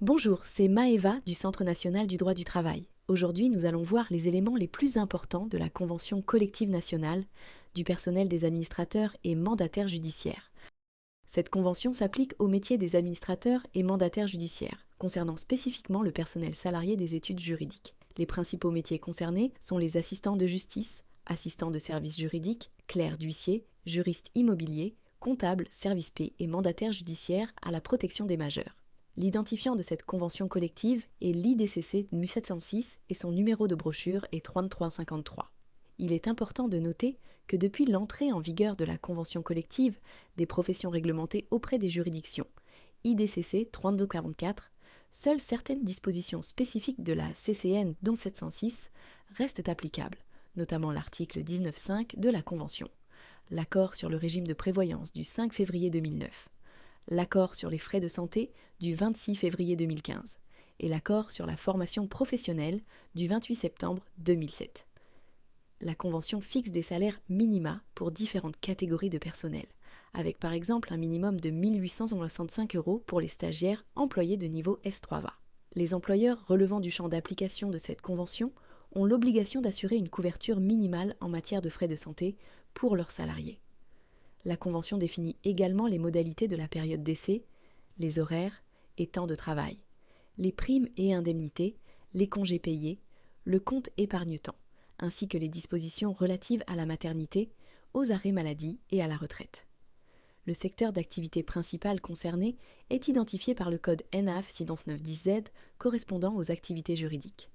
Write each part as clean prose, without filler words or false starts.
Bonjour, c'est Maëva du Centre national du droit du travail. Aujourd'hui, nous allons voir les éléments les plus importants de la Convention collective nationale du personnel des administrateurs et mandataires judiciaires. Cette convention s'applique au métier des administrateurs et mandataires judiciaires, concernant spécifiquement le personnel salarié des études juridiques. Les principaux métiers concernés sont les assistants de justice, assistants de service juridique, clercs d'huissier, juristes immobiliers, comptables, service P et mandataires judiciaires à la protection des majeurs. L'identifiant de cette convention collective est l'IDCC MU706 et son numéro de brochure est 3353. Il est important de noter que depuis l'entrée en vigueur de la convention collective des professions réglementées auprès des juridictions, IDCC 3244, seules certaines dispositions spécifiques de la CCN dont 706 restent applicables, notamment l'article 19.5 de la convention, l'accord sur le régime de prévoyance du 5 février 2009, l'accord sur les frais de santé du 26 février 2015 et l'accord sur la formation professionnelle du 28 septembre 2007. La Convention fixe des salaires minima pour différentes catégories de personnel, avec par exemple un minimum de 1 865 € pour les stagiaires employés de niveau S3VA. Les employeurs relevant du champ d'application de cette convention ont l'obligation d'assurer une couverture minimale en matière de frais de santé pour leurs salariés. La Convention définit également les modalités de la période d'essai, les horaires et temps de travail, les primes et indemnités, les congés payés, le compte épargne-temps, ainsi que les dispositions relatives à la maternité, aux arrêts maladie et à la retraite. Le secteur d'activité principal concerné est identifié par le code NAF 61910Z correspondant aux activités juridiques.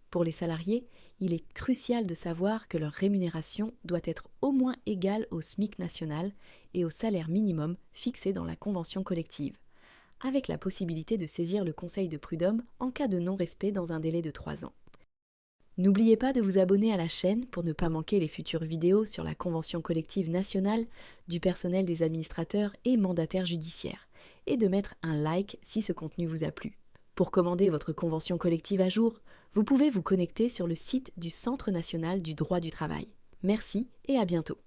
Pour les salariés, il est crucial de savoir que leur rémunération doit être au moins égale au SMIC national et au salaire minimum fixé dans la convention collective, avec la possibilité de saisir le Conseil de prud'homme en cas de non-respect dans un délai de 3 ans. N'oubliez pas de vous abonner à la chaîne pour ne pas manquer les futures vidéos sur la convention collective nationale du personnel des administrateurs et mandataires judiciaires, et de mettre un like si ce contenu vous a plu. Pour commander votre convention collective à jour, vous pouvez vous connecter sur le site du Centre national du droit du travail. Merci et à bientôt.